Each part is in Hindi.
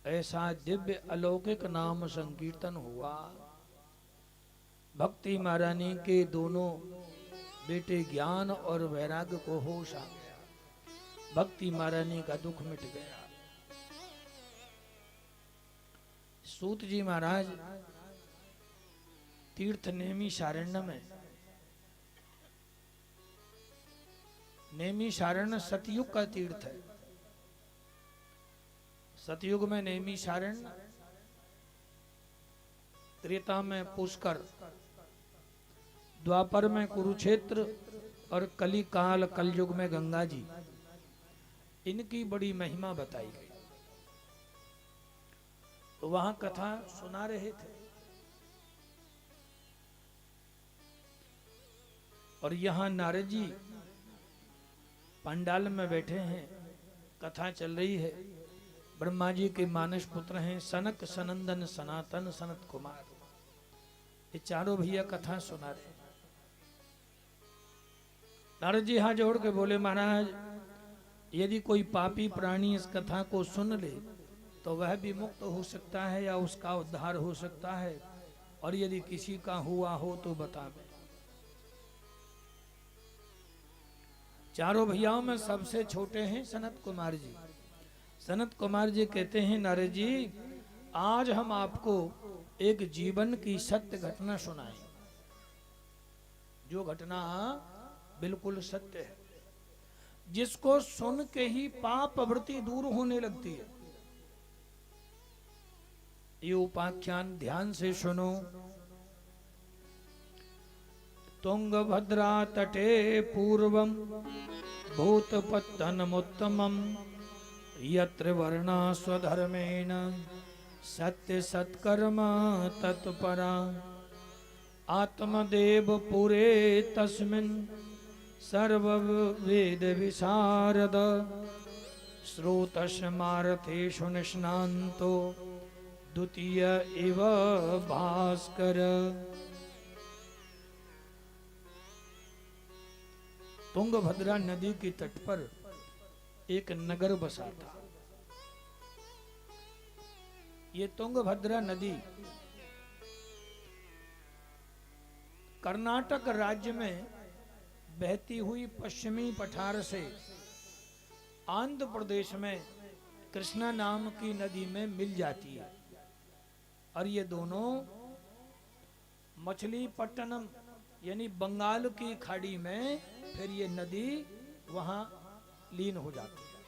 ऐसा दिव्य अलौकिक नाम संकीर्तन हुआ। भक्ति महारानी के दोनों बेटे ज्ञान और वैराग्य को होश आ गया। भक्ति महारानी का दुख मिट गया। सूत जी महाराज तीर्थ नेमी सारण्य में, नेमी सारण्य सतयुग का तीर्थ है। सतयुग में नेमी सारण्य, त्रेता में पुष्कर, द्वापर में कुरुक्षेत्र और कली काल कलयुग में गंगा जी। इनकी बड़ी महिमा बताई गई। तो वहां कथा सुना रहे थे और यहाँ नारद जी पंडाल में बैठे हैं, कथा चल रही है। ब्रह्मा जी के मानस पुत्र हैं सनक, सनंदन, सनातन, सनत कुमार। ये चारों भैया कथा सुना रहे। नारद जी हाथ जोड़ के बोले, महाराज यदि कोई पापी प्राणी इस कथा को सुन ले तो वह भी मुक्त हो सकता है या उसका उद्धार हो सकता है, और यदि किसी का हुआ हो तो बतावे। चारों भैयाओं में सबसे छोटे हैं सनत कुमार जी। सनत कुमार जी कहते हैं, नारद जी आज हम आपको एक जीवन की सत्य घटना सुनाएं, जो घटना बिल्कुल सत्य है, जिसको सुन के ही पाप वृत्ति दूर होने लगती है। ये उपाख्यान ध्यान से सुनो। तुंगभद्रा तटे पूर्वम भूतपत्तनमुत्तमम् यत्र वर्णा स्वधर्मेण सत्य सत्कर्म तत्परा आत्मदेव पुरे तस्मिन् सर्ववेद विशारद श्रोतस्य मारथेषु निष्णान्तो द्वितीय इव भास्कर। तुंगभद्रा नदी के तट पर एक नगर बसा था। ये तुंगभद्रा नदी कर्नाटक राज्य में बहती हुई पश्चिमी पठार से आंध्र प्रदेश में कृष्णा नाम की नदी में मिल जाती है, और ये दोनों मछलीपट्टनम यानी बंगाल की खाड़ी में फिर ये नदी वहां लीन हो जाती है।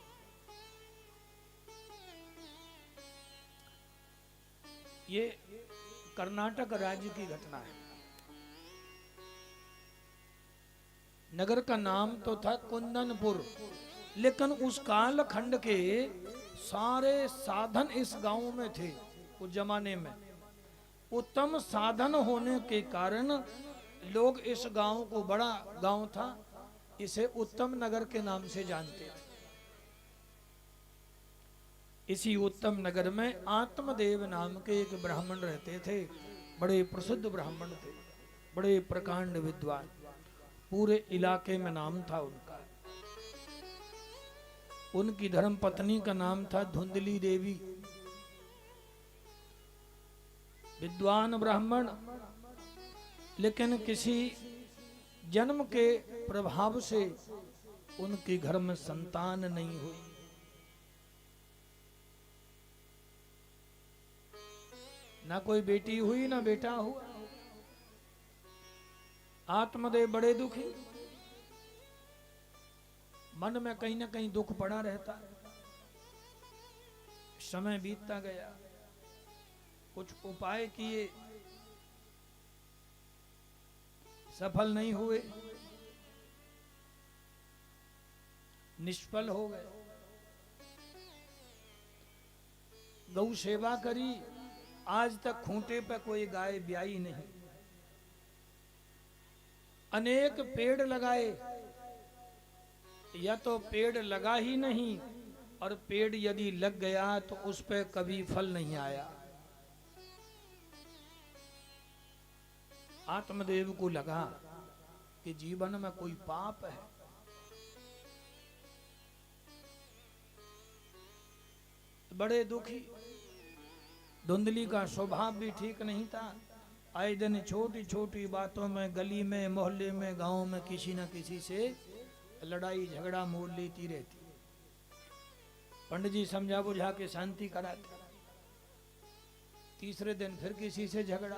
ये कर्नाटक राज्य की घटना है। नगर का नाम तो था कुंदनपुर, लेकिन उस काल खंड के सारे साधन इस गांव में थे। उस जमाने में उत्तम साधन होने के कारण लोग इस गांव को, बड़ा गांव था, इसे उत्तम नगर के नाम से जानते थे। इसी उत्तम नगर में आत्मदेव नाम के एक ब्राह्मण रहते थे। बड़े प्रसिद्ध ब्राह्मण थे, बड़े प्रकांड विद्वान, पूरे इलाके में नाम था उनका। उनकी धर्म पत्नी का नाम था धुंधली देवी। विद्वान ब्राह्मण, लेकिन किसी जन्म के प्रभाव से उनके घर में संतान नहीं हुई। ना कोई बेटी हुई ना बेटा हुआ। आत्मदेव बड़े दुखी, मन में कहीं ना कहीं दुख पड़ा रहता। समय बीतता गया, कुछ उपाय किए, सफल नहीं हुए, निष्फल हो गए। गौ सेवा करी, आज तक खूंटे पे कोई गाय ब्याई नहीं। अनेक पेड़ लगाए, या तो पेड़ लगा ही नहीं, और पेड़ यदि लग गया तो उस पे कभी फल नहीं आया। आत्मदेव को लगा कि जीवन में कोई पाप है। बड़े दुखी, धुंधली का स्वभाव भी ठीक नहीं था। आए दिन छोटी छोटी बातों में गली में, मोहल्ले में, गांव में किसी न किसी से लड़ाई झगड़ा मोल लेती रहती। पंडित जी समझा बुझा के शांति कराते। तीसरे दिन फिर किसी से झगड़ा।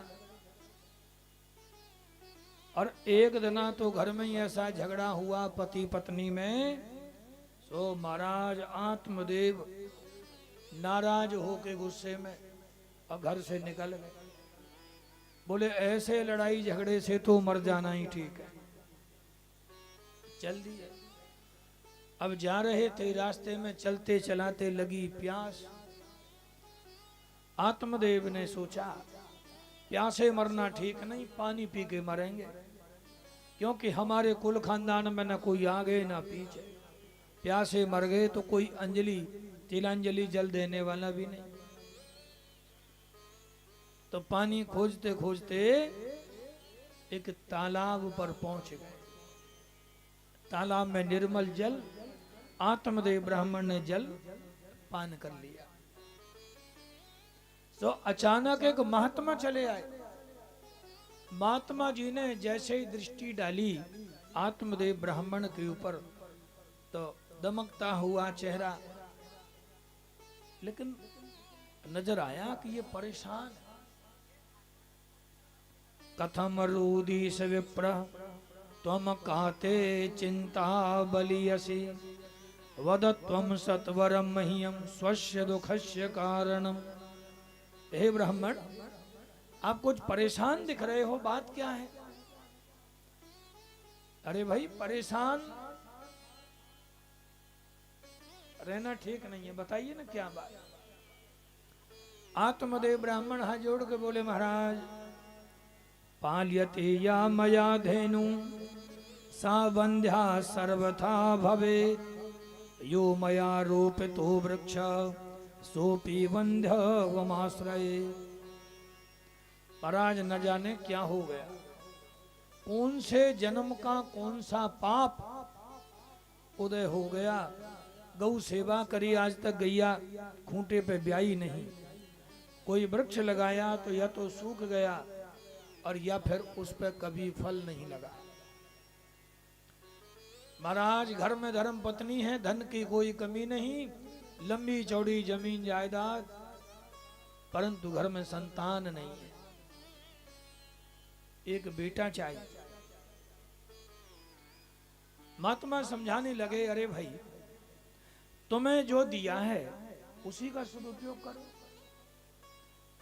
और एक दिना तो घर में ही ऐसा झगड़ा हुआ पति पत्नी में, सो महाराज आत्मदेव नाराज होके गुस्से में और घर से निकल गए। बोले ऐसे लड़ाई झगड़े से तो मर जाना ही ठीक है। चल दिए। अब जा रहे थे, रास्ते में चलते चलाते लगी प्यास। आत्मदेव ने सोचा प्यासे मरना ठीक नहीं, पानी पी के मरेंगे, क्योंकि हमारे कुल खानदान में न कोई आगे न पीछे। प्यासे मर गए तो कोई अंजलि तिलांजलि जल देने वाला भी नहीं। तो पानी खोजते खोजते एक तालाब पर पहुंच गए। तालाब में निर्मल जल, आत्मदेव ब्राह्मण ने जल पान कर लिया। तो अचानक एक महात्मा चले आए। महात्मा जी ने जैसे ही दृष्टि डाली आत्मदेव ब्राह्मण के ऊपर, तो दमकता हुआ चेहरा, लेकिन नजर आया कि ये परेशान है। कथम रूदीश विप्र त्वम कहते चिंता बलियसी वद त्वम सत्वरम मह्यम स्वस्य दुखस्य कारणम। हे ब्राह्मण, आप कुछ परेशान दिख रहे हो, बात क्या है? अरे भाई, परेशान रहना ठीक नहीं है, बताइए ना क्या बात। आत्मदेव ब्राह्मण हाथ जोड़ के बोले महाराज, पाल्यते या मया धेनु सा वंध्या सर्वथा भवे यो मया रोपितो वृक्ष सोपी वंध्य वमाश्रये। महाराज न जाने क्या हो गया, कौन से जन्म का कौन सा पाप उदय हो गया। गौ सेवा करी, आज तक गैया खूंटे पे ब्याई नहीं। कोई वृक्ष लगाया तो या तो सूख गया और या फिर उस पर कभी फल नहीं लगा। महाराज घर में धर्म पत्नी है, धन की कोई कमी नहीं, लंबी चौड़ी जमीन जायदाद, परंतु घर में संतान नहीं है। एक बेटा चाहिए। महात्मा समझाने लगे, अरे भाई तुम्हें जो दिया है उसी का सदुपयोग करो।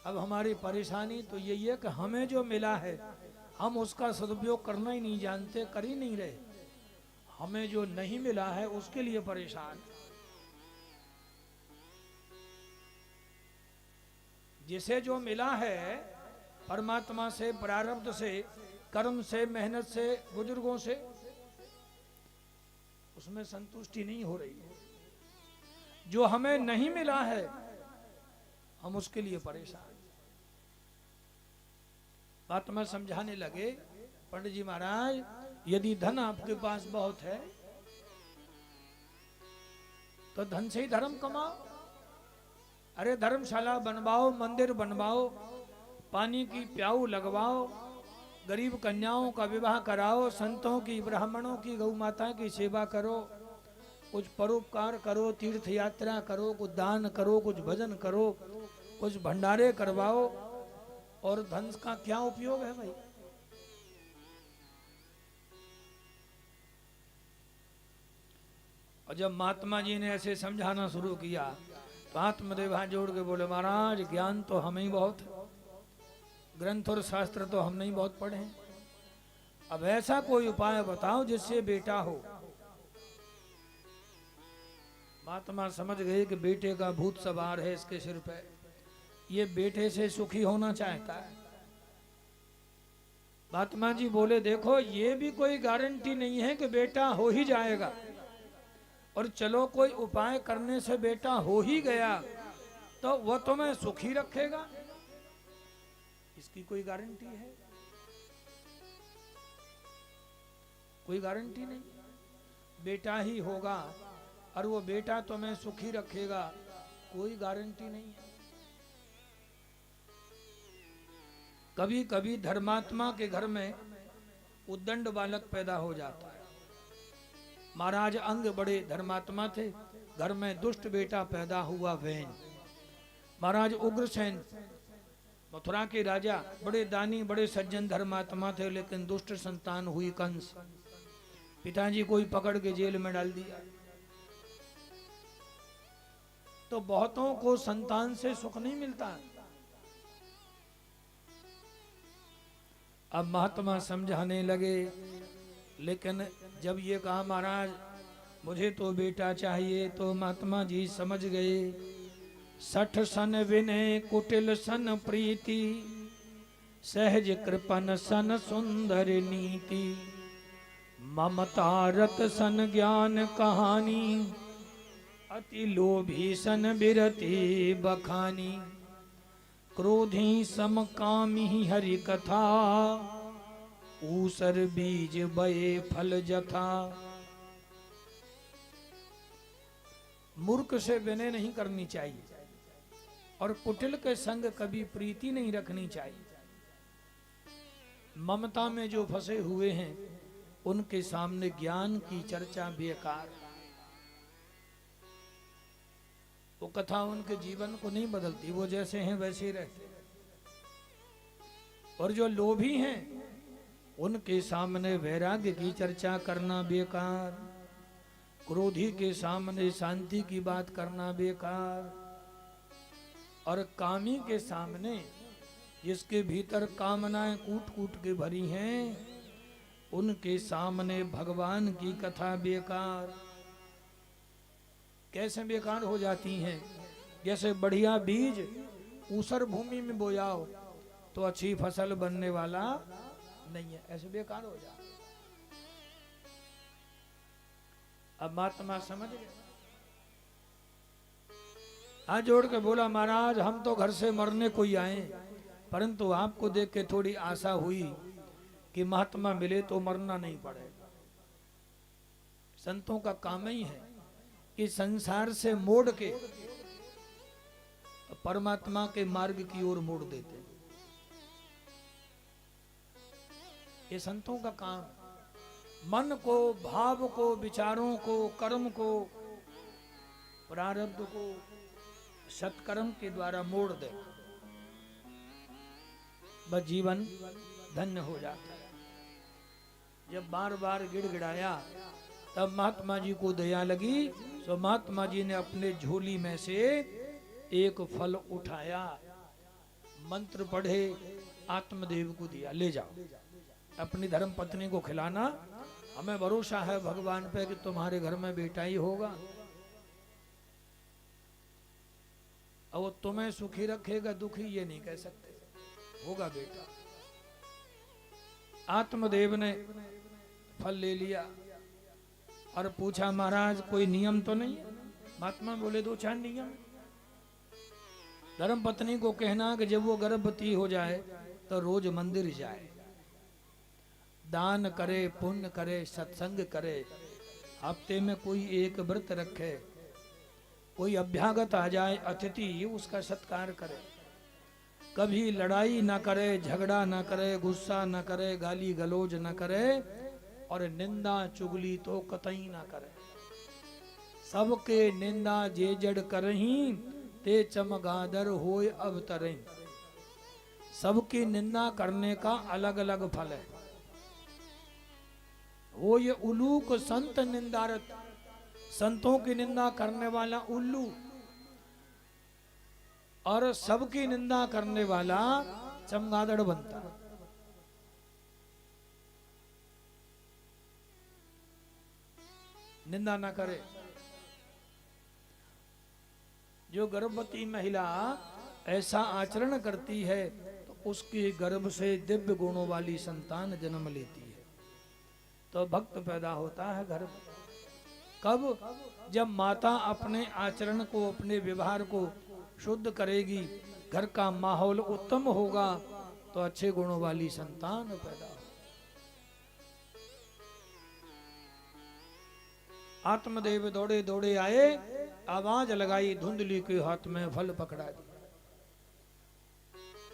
अब हमारी परेशानी तो यही है कि हमें जो मिला है हम उसका सदुपयोग करना ही नहीं जानते, कर ही नहीं रहे। हमें जो नहीं मिला है उसके लिए परेशान। जिसे जो मिला है परमात्मा से, प्रारब्ध से, कर्म से, मेहनत से, बुजुर्गों से, उसमें संतुष्टि नहीं हो रही है। जो हमें नहीं मिला है हम उसके लिए परेशान। बात में समझाने लगे, पंडित जी महाराज, यदि धन आपके पास बहुत है तो धन से ही धर्म कमाओ। अरे धर्मशाला बनवाओ, मंदिर बनवाओ, पानी की प्याऊ लगवाओ, गरीब कन्याओं का विवाह कराओ, संतों की, ब्राह्मणों की, गौ माता की सेवा करो, कुछ परोपकार करो, तीर्थ यात्रा करो, कुछ दान करो, कुछ भजन करो, कुछ भंडारे करवाओ। और धन का क्या उपयोग है भाई? और जब महात्मा जी ने ऐसे समझाना शुरू किया तो आत्मदेव हाथ जोड़ के बोले, महाराज ज्ञान तो हमें ही बहुत है, ग्रंथ और शास्त्र तो हमने ही बहुत पढ़े हैं। अब ऐसा कोई उपाय बताओ जिससे बेटा हो। महात्मा समझ गए कि बेटे का भूत सवार है इसके सिर पे, ये बेटे से सुखी होना चाहता है। महात्मा जी बोले, देखो ये भी कोई गारंटी नहीं है कि बेटा हो ही जाएगा, और चलो कोई उपाय करने से बेटा हो ही गया तो वह तुम्हें सुखी रखेगा, इसकी कोई गारंटी है? कोई गारंटी नहीं। बेटा ही होगा और वो बेटा तुम्हें सुखी रखेगा, कोई गारंटी नहीं है। कभी कभी धर्मात्मा के घर में उद्दंड बालक पैदा हो जाता है। महाराज अंग बड़े धर्मात्मा थे, घर में दुष्ट बेटा पैदा हुआ वैन। महाराज उग्रसेन मथुरा के राजा बड़े दानी बड़े सज्जन धर्मात्मा थे, लेकिन दुष्ट संतान हुई कंस। पिताजी को ही पकड़ के जेल में डाल दिया। तो बहुतों को संतान से सुख नहीं मिलता। अब महात्मा समझाने लगे, लेकिन जब ये कहा महाराज मुझे तो बेटा चाहिए, तो महात्मा जी समझ गए। 60 सन विनय कुटिल सन प्रीति, सहज कृपन सन सुंदर नीति, ममता रत सन ज्ञान कहानी, अति लोभी सन बिरति बखानी, क्रोधी समकामी हरि कथा, ऊसर बीज बये फल जथा। मूर्ख से विनय नहीं करनी चाहिए और कुटिल के संग कभी प्रीति नहीं रखनी चाहिए। ममता में जो फंसे हुए हैं उनके सामने ज्ञान की चर्चा बेकार। वो कथा उनके जीवन को नहीं बदलती, वो जैसे हैं वैसे रहते। और जो लोभी हैं उनके सामने वैराग्य की चर्चा करना बेकार, क्रोधी के सामने शांति की बात करना बेकार, और कामी के सामने जिसके भीतर कामनाएं कूट कूट के भरी हैं उनके सामने भगवान की कथा बेकार। कैसे बेकार हो जाती हैं? जैसे बढ़िया बीज ऊसर भूमि में बोयाओ तो अच्छी फसल बनने वाला नहीं है, ऐसे बेकार हो जाए। अब महात्मा समझ गए, हाथ जोड़ के बोला महाराज हम तो घर से मरने को ही आए, परंतु आपको देख के थोड़ी आशा हुई कि महात्मा मिले तो मरना नहीं पड़ेगा। संतों का काम ही है कि संसार से मोड़ के परमात्मा के मार्ग की ओर मोड़ देते। ये संतों का काम, मन को, भाव को, विचारों को, कर्म को, प्रारब्ध को सत्कर्म के द्वारा मोड़ दे, बस जीवन धन्य हो जाता है। जब बार बार गिड़गिड़ाया तब महात्मा जी को दया लगी, तो महात्मा जी ने अपने झोली में से एक फल उठाया, मंत्र पढ़े, आत्मदेव को दिया, ले जाओ अपनी धर्म पत्नी को खिलाना, हमें भरोसा है भगवान पे कि तुम्हारे घर में बेटा ही होगा और वो तुम्हें सुखी रखेगा, दुखी ये नहीं कह सकते, होगा बेटा। आत्मदेव ने फल ले लिया और पूछा महाराज कोई नियम तो नहीं है? महात्मा बोले 2-4 नियम। धर्म पत्नी को कहना कि जब वो गर्भवती हो जाए तो रोज मंदिर जाए, दान करे, पुण्य करे, सत्संग करे, हफ्ते में कोई एक व्रत रखे, कोई अभ्यागत आ जाए अतिथि उसका सत्कार करे, कभी लड़ाई ना करे, झगड़ा ना करे, गुस्सा ना करे, गाली गलौज ना करे, और निंदा चुगली तो कतई ना करे। सबके निंदा जे जड़ करही, ते चमगादर होय अवतरही। सबकी निंदा करने का अलग अलग फल है। वो ये उलूक संत निंदारत, संतों की निंदा करने वाला उल्लू, और सबकी निंदा करने वाला चमगादड़ बनता। निंदा ना करे। जो गर्भवती महिला ऐसा आचरण करती है तो उसके गर्भ से दिव्य गुणों वाली संतान जन्म लेती है, तो भक्त पैदा होता है घर में। कब? जब माता अपने आचरण को, अपने व्यवहार को शुद्ध करेगी, घर का माहौल उत्तम होगा, तो अच्छे गुणों वाली संतान पैदा हो। आत्मदेव दौड़े दौड़े आए, आवाज लगाई, धुंधली के हाथ में फल पकड़ा दिया।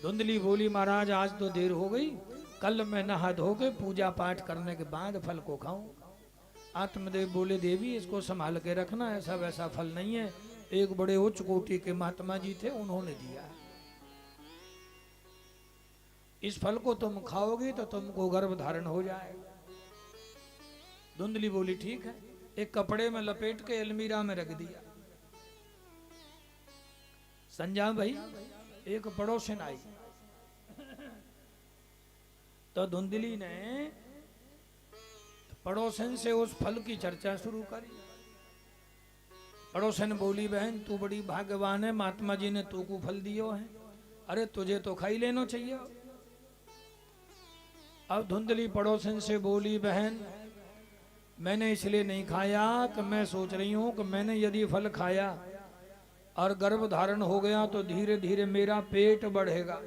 धुंधली बोली महाराज आज तो देर हो गई, कल मैं नहा धो के पूजा पाठ करने के बाद फल को खाऊं। आत्मदेव बोले देवी इसको संभाल के रखना, ऐसा वैसा फल नहीं है, एक बड़े उच्च कोटि के महात्मा जी थे उन्होंने दिया है। इस फल को तुम खाओगी तो तुमको गर्भ धारण हो जाएगा। धुंधली बोली ठीक है, एक कपड़े में लपेट के अलमीरा में रख दिया। संजा भाई एक पड़ोसन आई तो धुंधली ने पड़ोसन से उस फल की चर्चा शुरू करी। पड़ोसन बोली बहन तू बड़ी भाग्यवान है, महात्मा जी ने तू को फल दियो है, अरे तुझे तो खाई लेना चाहिए। अब धुंधली पड़ोसन से बोली बहन मैंने इसलिए नहीं खाया कि मैं सोच रही हूं कि मैंने यदि फल खाया और गर्भ धारण हो गया तो धीरे धीरे मेरा पेट बढ़ेगा।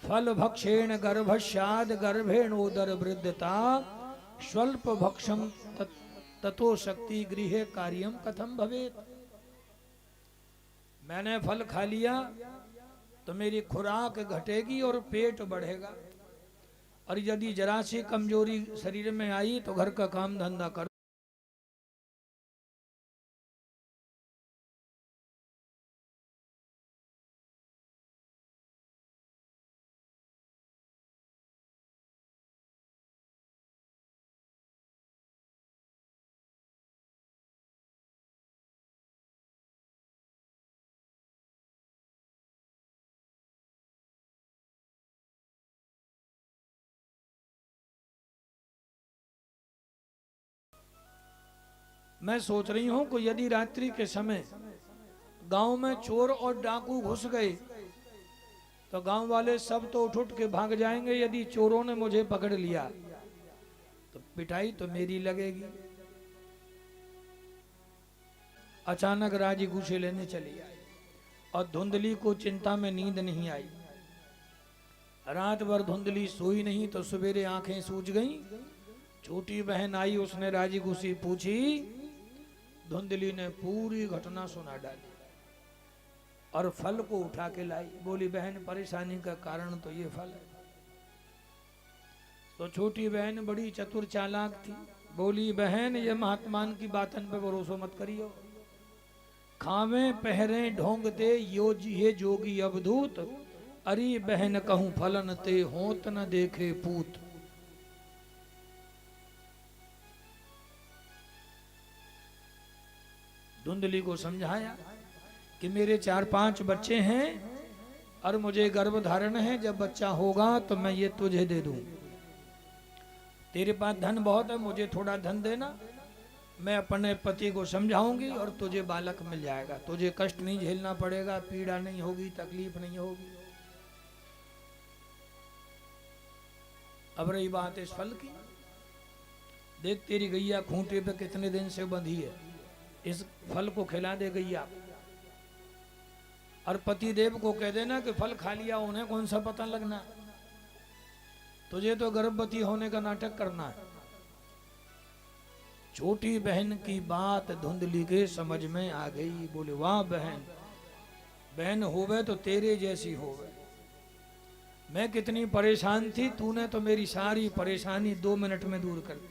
फल भक्षेण गर्भस्याद गर्भेण उदर वृद्धता स्वल्प भक्षम ततो शक्ति गृहे कार्यम कथम भवेत। मैंने फल खा लिया तो मेरी खुराक घटेगी और पेट बढ़ेगा, और यदि जरा सी कमजोरी शरीर में आई तो घर का काम धंधा कर। मैं सोच रही हूं कि यदि रात्रि के समय गांव में चोर और डाकू घुस गए तो गांव वाले सब तो उठ के भाग जाएंगे, यदि चोरों ने मुझे पकड़ लिया तो पिटाई तो मेरी लगेगी। अचानक राजी गुस्से लेने चली आई और धुंधली को चिंता में नींद नहीं आई। रात भर धुंधली सोई नहीं तो सवेरे आंखें सूज गईं। छोटी बहन आई, उसने राजी गुस्सी पूछी। धुंधली ने पूरी घटना सुना डाली और फल को उठा के लाई। बोली बहन परेशानी का कारण तो ये फल है। तो छोटी बहन बड़ी चतुर चालाक थी, बोली बहन ये महात्मान की बातन पे भरोसा मत करियो। खावे पहरे ढोंगते ये जोगी अवधूत, अरे बहन कहूं फलन ते होत न देखे पूत। धुंधली को समझाया कि मेरे 4-5 बच्चे हैं और मुझे गर्भ धारण है, जब बच्चा होगा तो मैं ये तुझे दे दूं। तेरे पास धन बहुत है, मुझे थोड़ा धन देना, मैं अपने पति को समझाऊंगी और तुझे बालक मिल जाएगा। तुझे कष्ट नहीं झेलना पड़ेगा, पीड़ा नहीं होगी, तकलीफ नहीं होगी। अब रही बात इस फल की, देख तेरी गैया खूंटे पे कितने दिन से बंधी है, इस फल को खिला दे गैया। और पति देव को कह देना कि फल खा लिया, उन्हें कौन सा पता लगना, तुझे तो गर्भवती होने का नाटक करना है। छोटी बहन की बात धुंधली के समझ में आ गई। बोले वाह बहन, बहन होवे तो तेरे जैसी होवे। मैं कितनी परेशान थी, तूने तो मेरी सारी परेशानी 2 मिनट में दूर कर दी।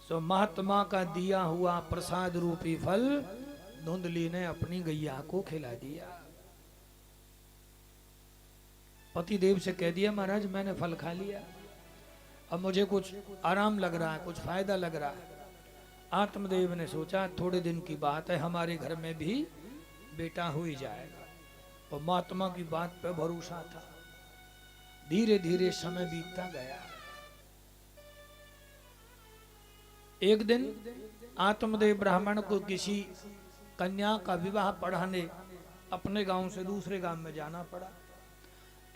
सो महात्मा का दिया हुआ प्रसाद रूपी फल धुंधली ने अपनी गैया को खिला दिया। पति देव से कह दिया महाराज मैंने फल खा लिया, अब मुझे कुछ आराम लग रहा है, कुछ फायदा लग रहा है। आत्मदेव ने सोचा थोड़े दिन की बात है, हमारे घर में भी बेटा हो ही जाएगा, और महात्मा की बात पे भरोसा था। धीरे धीरे समय बीतता गया। एक दिन आत्मदेव ब्राह्मण को किसी कन्या का विवाह पढ़ाने अपने गांव से दूसरे गांव में जाना पड़ा।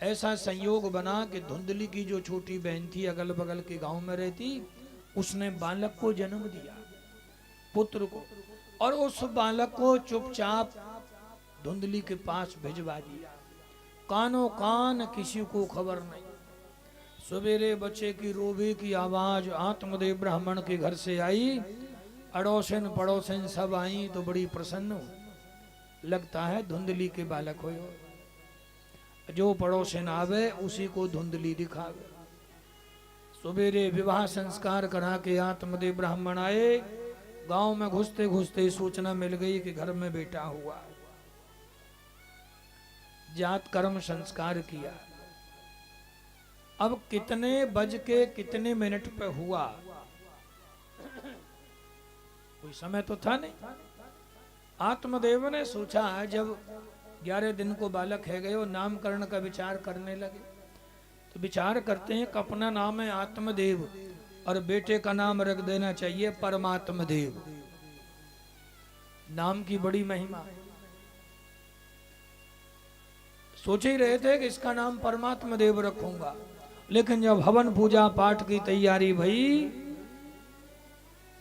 ऐसा संयोग बना कि धुंधली की जो छोटी बहन थी अगल बगल के गांव में रहती, उसने बालक को जन्म दिया, पुत्र को, और उस बालक को चुपचाप धुंधली के पास भिजवा दिया। कानों कान किसी को खबर नहीं। सवेरे बच्चे की रोवे की आवाज आत्मदेव ब्राह्मण के घर से आई। अड़ोसन पड़ोसन सब आई तो बड़ी प्रसन्न हो, लगता है धुंधली के बालक हो। जो पड़ोसन आवे उसी को धुंधली दिखावे। सवेरे विवाह संस्कार करा के आत्मदेव ब्राह्मण आए, गांव में घुसते घुसते सूचना मिल गई कि घर में बेटा हुआ। जात कर्म संस्कार किया। अब कितने बज के कितने मिनट पे हुआ कोई समय तो था नहीं। आत्मदेव ने सोचा जब 11 दिन को बालक है गए, नामकरण का विचार करने लगे। तो विचार करते हैं कि अपना नाम है आत्मदेव और बेटे का नाम रख देना चाहिए परमात्म देव। नाम की बड़ी महिमा। सोच ही रहे थे कि इसका नाम परमात्म देव रखूंगा, लेकिन जब हवन पूजा पाठ की तैयारी भई,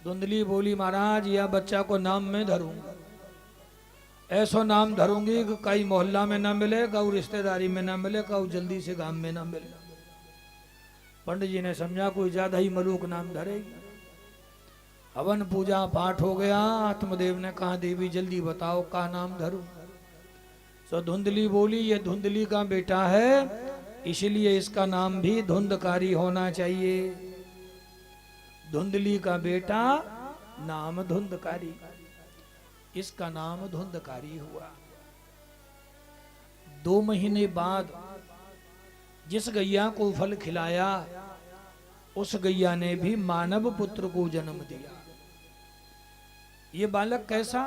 धुंधली बोली महाराज यह बच्चा को नाम में धरूंगा, ऐसा नाम धरूंगी कि कई मोहल्ला में ना मिले, कऊ रिश्तेदारी में ना मिले, कऊ जल्दी से गांव में ना मिले। पंडित जी ने समझा कोई ज्यादा ही मलूक नाम धरेगी। हवन पूजा पाठ हो गया। आत्मदेव ने कहा देवी जल्दी बताओ का नाम धरूं। तो धुंधली बोली ये धुंधली का बेटा है, इसलिए इसका नाम भी धुंधकारी होना चाहिए। धुंधली का बेटा नाम धुंधकारी, इसका नाम धुंधकारी हुआ। 2 महीने बाद जिस गैया को फल खिलाया उस गैया ने भी मानव पुत्र को जन्म दिया। ये बालक कैसा?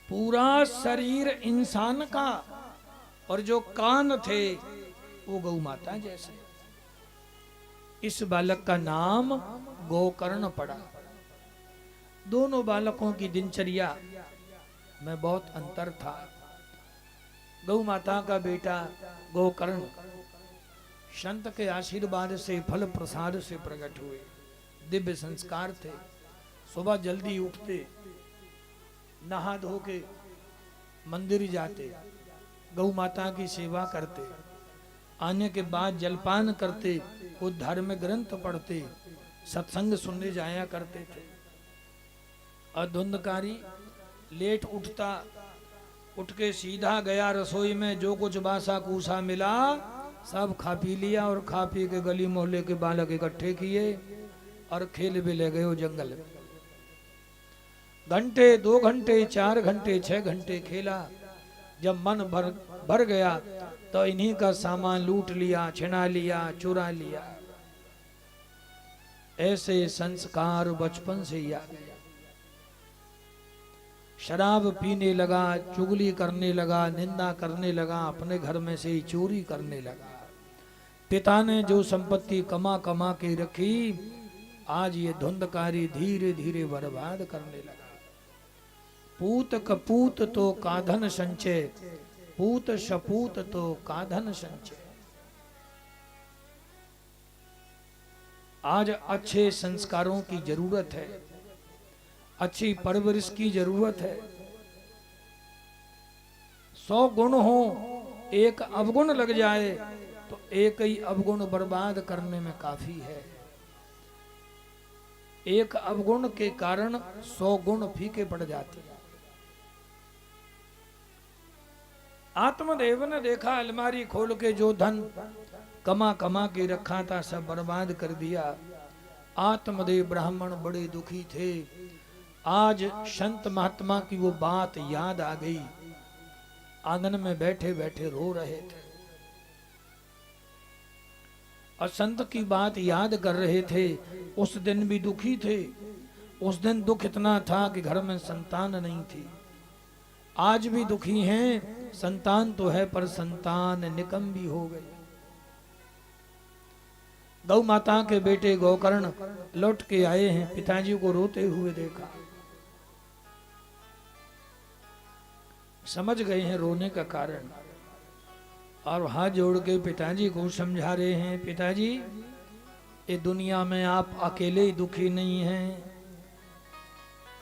पूरा शरीर इंसान का और जो कान थे वो गौ माता जैसे। इस बालक का नाम गोकर्ण पड़ा। दोनों बालकों की दिनचर्या में बहुत अंतर था। गौ माता का बेटा गोकर्ण संत के आशीर्वाद से फल प्रसाद से प्रकट हुए। दिव्य संस्कार थे। सुबह जल्दी उठते, नहा धो के मंदिर जाते, गौ माता की सेवा करते, आने के बाद जलपान करते, वो धार्मिक ग्रंथ पढ़ते, सत्संग सुनने जाया करते थे। और धुंधकारी लेट उठता, उठ के सीधा गया रसोई में, जो कुछ बासा कूसा मिला सब खा पी लिया और खा पी के गली मोहल्ले के बालक इकट्ठे किए और खेल भी ले गए जंगल में। घंटे 2 घंटे 4 घंटे 6 घंटे खेला। जब मन भर गया तो इन्हीं का सामान लूट लिया, छिना लिया, चुरा लिया। ऐसे संस्कार बचपन से ही आ गया। शराब पीने लगा, चुगली करने लगा, निंदा करने लगा, अपने घर में से ही चोरी करने लगा। पिता ने जो संपत्ति कमा कमा के रखी, आज ये धुंधकारी धीरे धीरे बर्बाद करने लगा। पूत कपूत तो काधन संचय, पूत शपूत तो काधन संचय। आज अच्छे संस्कारों की जरूरत है, अच्छी परवरिश की जरूरत है। 100 गुण हो, एक अवगुण लग जाए तो एक ही अवगुण बर्बाद करने में काफी है। एक अवगुण के कारण 100 गुण फीके पड़ जाते हैं। आत्मदेव ने देखा अलमारी खोल के जो धन कमा कमा के रखा था सब बर्बाद कर दिया। आत्मदेव ब्राह्मण बड़े दुखी थे। आज संत महात्मा की वो बात याद आ गई। आंगन में बैठे बैठे रो रहे थे और संत की बात याद कर रहे थे। उस दिन भी दुखी थे। उस दिन दुख इतना था कि घर में संतान नहीं थी। आज भी दुखी हैं, संतान तो है पर संतान निकम्मी हो गई। गौ माता के बेटे गोकर्ण लौट के आए हैं, पिताजी को रोते हुए देखा, समझ गए हैं रोने का कारण और हाथ जोड़ के पिताजी को समझा रहे हैं, पिताजी ये दुनिया में आप अकेले ही दुखी नहीं हैं,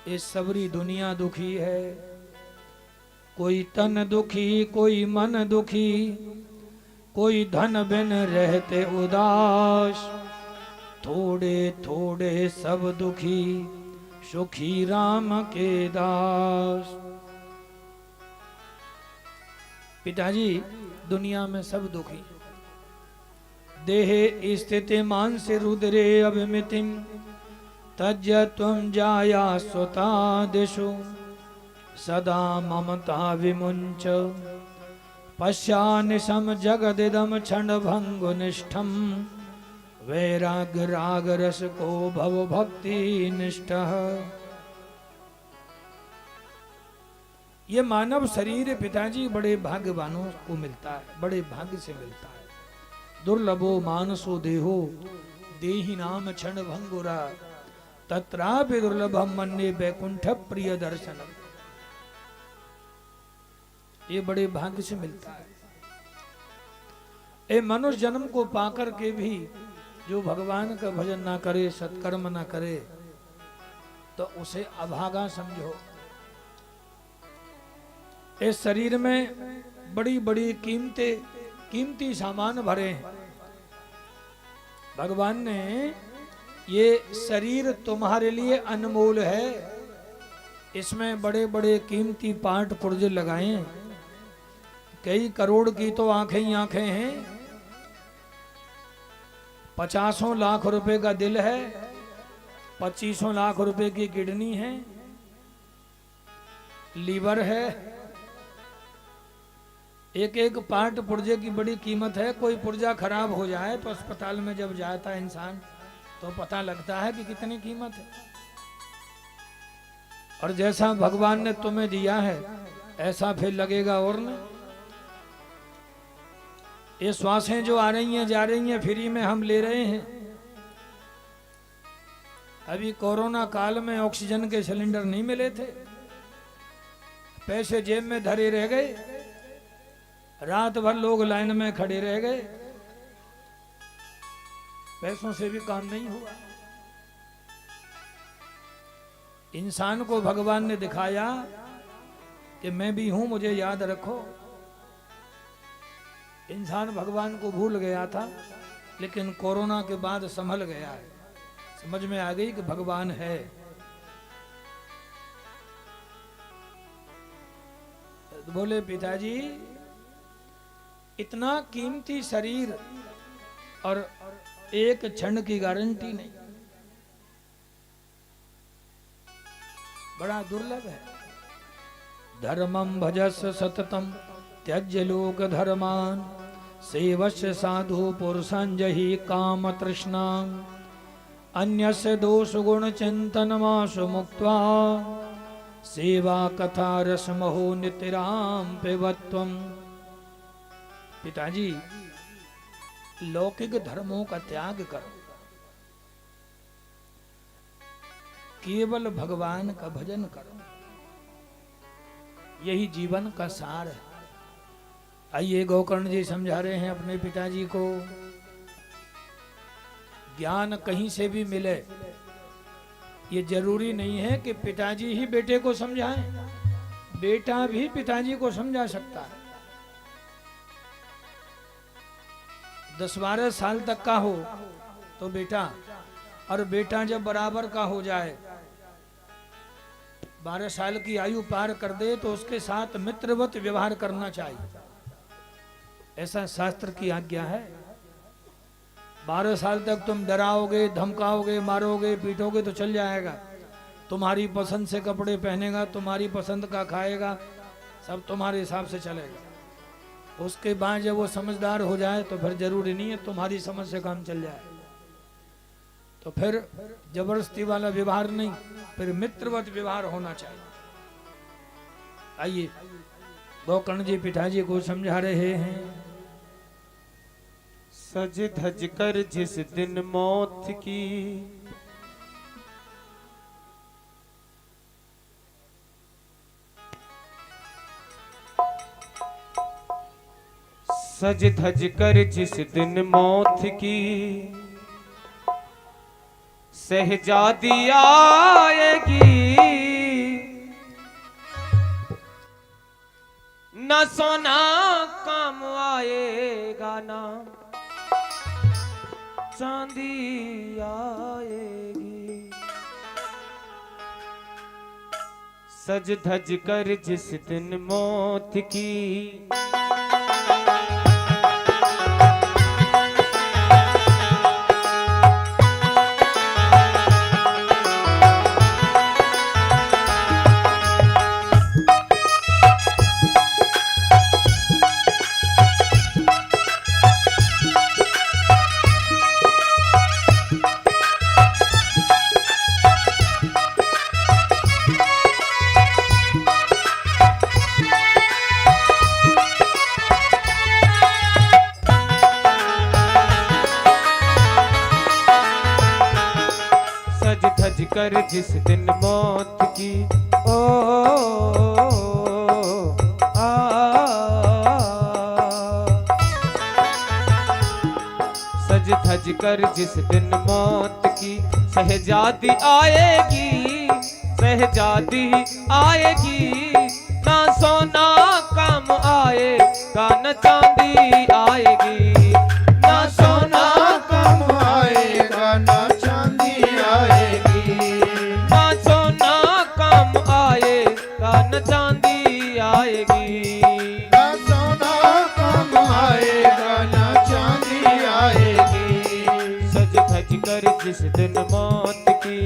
ये सबरी दुनिया दुखी है। कोई तन दुखी, कोई मन दुखी, कोई धन बिन रहते उदास, थोड़े थोड़े सब दुखी, सुखी राम के दास। पिताजी दुनिया में सब दुखी। देहे स्थिति मानसे रुद्रे अभिमितिम तज्य त्वं जाया स्वता दिशु सदा ममता विमुंच पश्यानिशम जगदिदम क्षणभंगुनिष्ठम वैराग्य राग रस को भव भक्ति निष्ठः। ये मानव शरीर पिताजी बड़े भाग्यवानों को मिलता है, बड़े भाग्य से मिलता है। दुर्लभो मानसो देहो देहि नाम क्षण भंगुरा तत्रापि दुर्लभम मन्ये वैकुंठ प्रिय दर्शनम। ये बड़े भाग्य से मिलता है। ए मनुष्य जन्म को पाकर के भी जो भगवान का भजन ना करे, सत्कर्म ना करे, तो उसे अभागा समझो। इस शरीर में बड़ी बड़ी कीमती सामान भरे हैं। भगवान ने ये शरीर तुम्हारे लिए अनमोल है, इसमें बड़े बड़े कीमती पार्ट पुर्जे लगाए हैं। कई करोड़ की तो आंखें ही आंखें हैं, 50 लाख रुपए का दिल है, 25 लाख रुपए की किडनी है, लीवर है। एक एक पार्ट पुर्जे की बड़ी कीमत है। कोई पुर्जा खराब हो जाए तो अस्पताल में जब जाता है इंसान तो पता लगता है कि कितनी कीमत है। और जैसा भगवान ने तुम्हें दिया है ऐसा फिर लगेगा और न। ये श्वासें जो आ रही हैं जा रही हैं फ्री में हम ले रहे हैं। अभी कोरोना काल में ऑक्सीजन के सिलेंडर नहीं मिले थे, पैसे जेब में धरे रह गए, रात भर लोग लाइन में खड़े रह गए, पैसों से भी काम नहीं हुआ। इंसान को भगवान ने दिखाया कि मैं भी हूं, मुझे याद रखो। इंसान भगवान को भूल गया था, लेकिन कोरोना के बाद संभल गया है, समझ में आ गई कि भगवान है। बोले पिताजी इतना कीमती शरीर और एक क्षण की गारंटी नहीं, बड़ा दुर्लभ है। धर्मम भजस सततम त्यज्य लोक धर्मान सेवस्य साधु पुरुषंजहि काम तृष्णा अन्यस्य दोष गुण चिंतन मासु मुक्त्वा सेवा कथा रसमहो नितिराम पिबत्वम। पिताजी लौकिक धर्मों का त्याग करो, केवल भगवान का भजन करो, यही जीवन का सार है। आइए गोकर्ण जी समझा रहे हैं अपने पिताजी को। ज्ञान कहीं से भी मिले, ये जरूरी नहीं है कि पिताजी ही बेटे को समझाएं, बेटा भी पिताजी को समझा सकता है। 10-12 साल तक का हो तो बेटा, और बेटा जब बराबर का हो जाए, 12 साल की आयु पार कर दे तो उसके साथ मित्रवत व्यवहार करना चाहिए, ऐसा शास्त्र की आज्ञा है। 12 साल तक तुम डराओगे, धमकाओगे, मारोगे, पीटोगे तो चल जाएगा, तुम्हारी पसंद से कपड़े पहनेगा, तुम्हारी पसंद का खाएगा, सब तुम्हारे हिसाब से चलेगा। उसके बाद जब वो समझदार हो जाए तो फिर जरूरी नहीं है तुम्हारी समझ से काम चल जाए, तो फिर जबरदस्ती वाला व्यवहार नहीं, फिर मित्रवत व्यवहार होना चाहिए। आइए गोकर्ण जी पिताजी को समझा रहे हैं। सज धज कर जिस दिन मौत की सज धज कर जिस दिन मौत की शहजादी आएगी, न सोना काम आएगा ना चांदी आएगी। सज धज कर जिस दिन मौत की कर जिस दिन मौत की ओ आ सज धज कर जिस दिन मौत की शहजादी आएगी, शहजादी आएगी। ना सोना काम आएगा न चांदी आएगी, ना सोना कम आएगा ना चांदी आएगी, ना सोना काम आएगा न चांदी आएगी। ना सोना कम आएगा ना चांदी आएगी। सज धज कर जिस दिन मौत की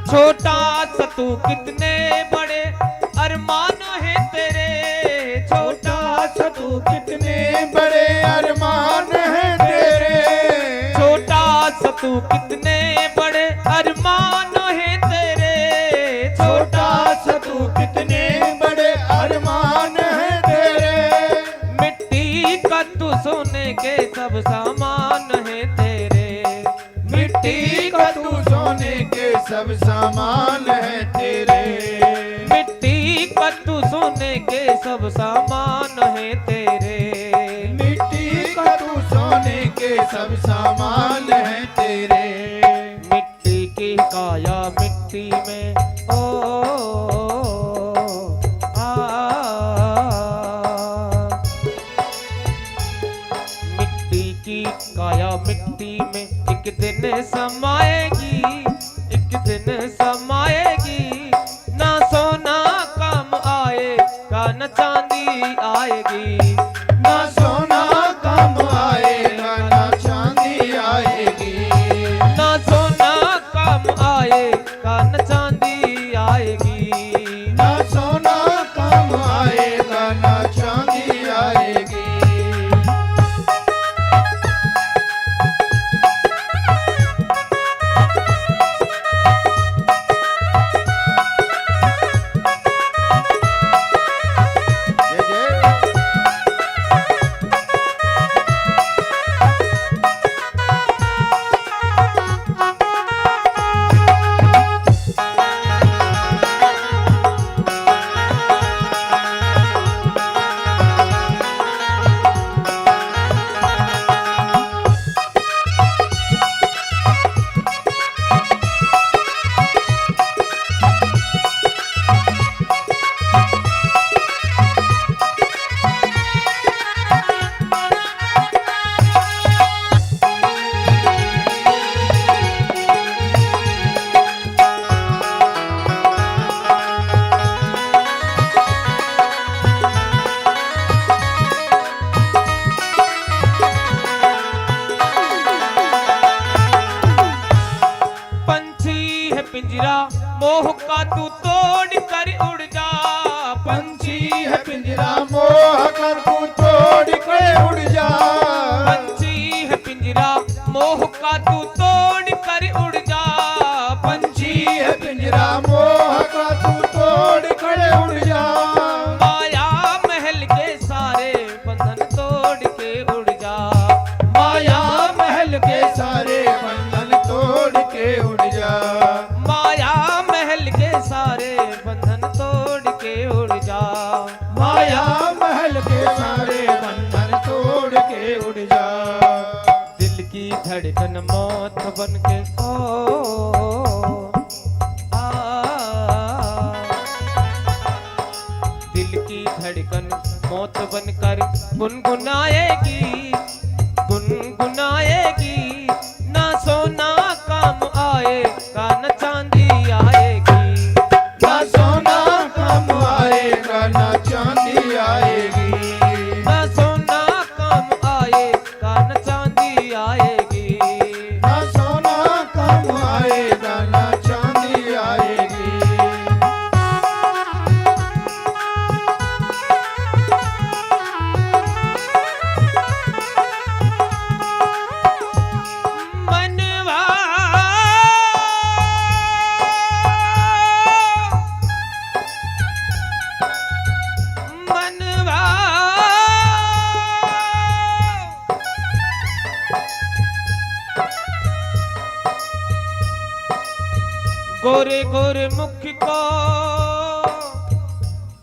छोटा सा तू कितने बड़े अरमान है तेरे, छोटा सा तू कितने बड़े अरमान हैं तेरे, छोटा सा तू कितने बड़े अरमान है तेरे, छोटा सा तू कितने बड़े अरमान हैं तेरे। मिट्टी का तू सोने के सब सामान है तेरे, मिट्टी का तू सोने के सब सामान है तेरे, मिट्टी का तू सोने के सब सामान है तेरे, मिट्टी का तू सोने के सब सामान है तेरे। मिट्टी की काया मिट्टी में ओ आ मिट्टी की काया मिट्टी में एक दिन समाएगी, एक दिन समाएगी। ना सोना काम आएगा न चांदी आएगी, ना सोना कम आएगा ना चांदी आएगी, ना सोना काम आएगा न चांदी आएगी। ना सोना कम आएगा ना चांदी आएगी। पिंजरा मोह का तू तोड़ कर उड़ जा, पंछी है पिंजरा मोह कर तू तोड़ के उड़ जा, पंछी है पिंजरा मोह का तू तोड़ कर उड़ जा, पंछी है पिंजरा मोह का तू तोड़ कर उड़ जा। माया महल के सारे बंधन तोड़ के उड़ जा, माया महल के सारे बंधन तोड़ के उड़ जा, माया महल के सारे बंधन तोड़ के उड़ जा, माया महल के सारे बंधन तोड़ के उड़ जा। दिल की धड़कन मौत बन के दिल की धड़कन मौत बनकर गुनगुनाएगी गुनगुनाएगी, ना सोना काम आएगा न चांदी आएगी। ना सोना काम आएगा ना चांदी आएगी। ना सोना काम आएगा न चांदी आएगी। ना सोना काम आएगा ना चांदी आएगी। मनवा मनवा गोरे गोरे मुख को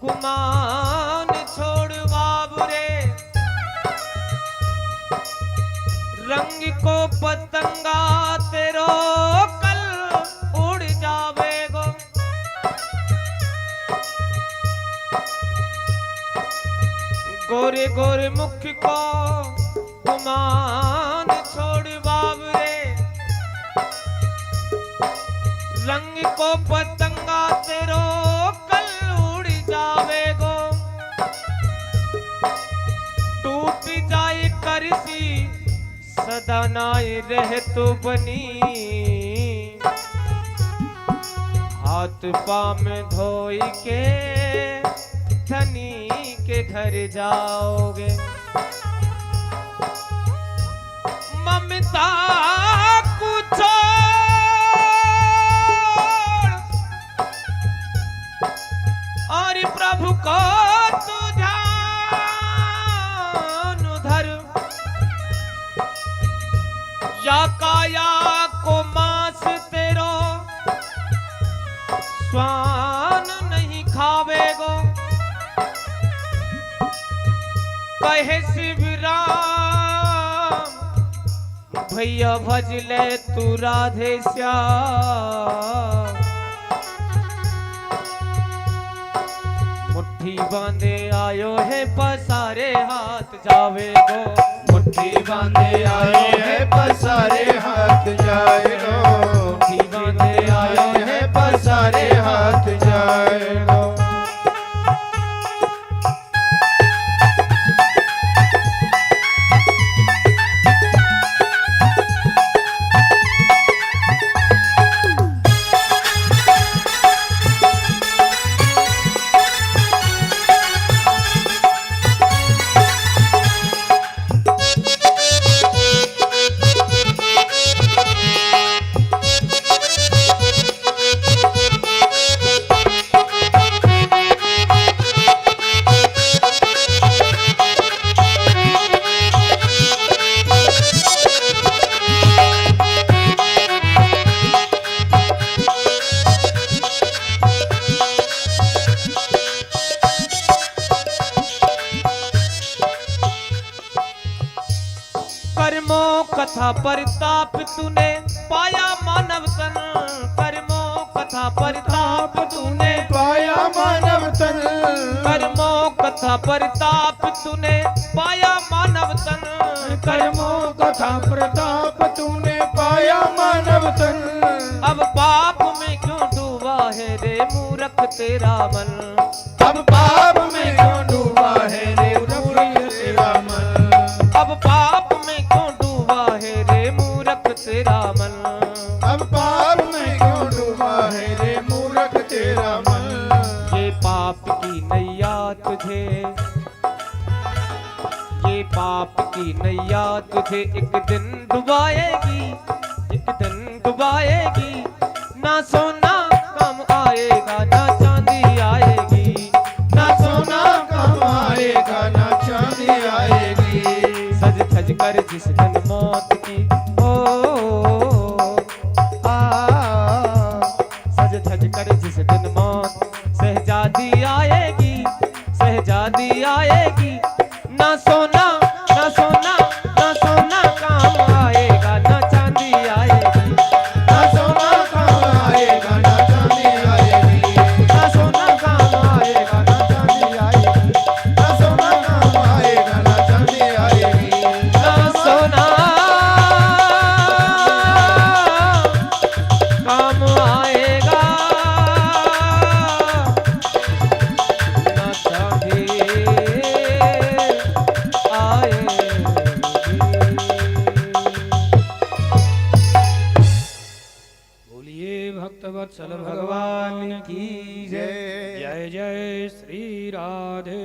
गुमान छोड़ बाबरे, रंग को पतंगा तेरो कल उड़ जावेगो। गोरे गोरे मुख को गुमान छोड़ बाबरे, रंग को पतंगा तेरो कल उड़ जावेगो। टूट जाए करसी सदा नाई रह तो बनी, हाथ पाँव में धोई के धनी के घर जाओगे। ममता को छोड़ और प्रभु को तू ध्यान धर, या काया को मांस तेरो स्वान नहीं खावेगो। कहे शिवराम भैया भज ले तू राधे श्याम, मुट्ठी बांधे आयो है पसारे हाथ जावेगो। मुट्ठी बांधे आए हैं पसारे हाथ जाएगो। मुट्ठी बांधे आयो है पसारे हाथ जाएगो। कर्मों कथा परिताप तूने पाया मानव तन, कर्मों कथा परिताप तूने पाया मानव तन। कर्मों कथा परिताप तूने पाया मानव तन। कर्मों कथा प्रताप तूने पाया मानव तन। अब पाप में क्यों डूबा है रे मूर्ख तेरा मन। अब पाप में क्यों डूबा है रे मूर्ख तेरा मन। अब पाप में क्यों डूबा है रे मूर्ख तेरा मन। अब पाप में क्यों डूबा है रे मूर्ख तेरा मन। ये पाप की नैया तुझे, ये पाप की नैया तुझे एक दिन डुबाएगी, एक दिन डुबाएगी। ना सोना कम आएगा ना चांदी आएगी। ना सोना कम आएगा ना चांदी आएगी। सज धज कर जिस दिन मौत की ओ आ, सज धज कर जिस दिन मौत सहजादी आएगी, सहजादी आएगी। ना सोना ना सोना ना सोना काम आएगा ना चांदी भक्तवत्सल भगवान की जय जय जय श्री राधे।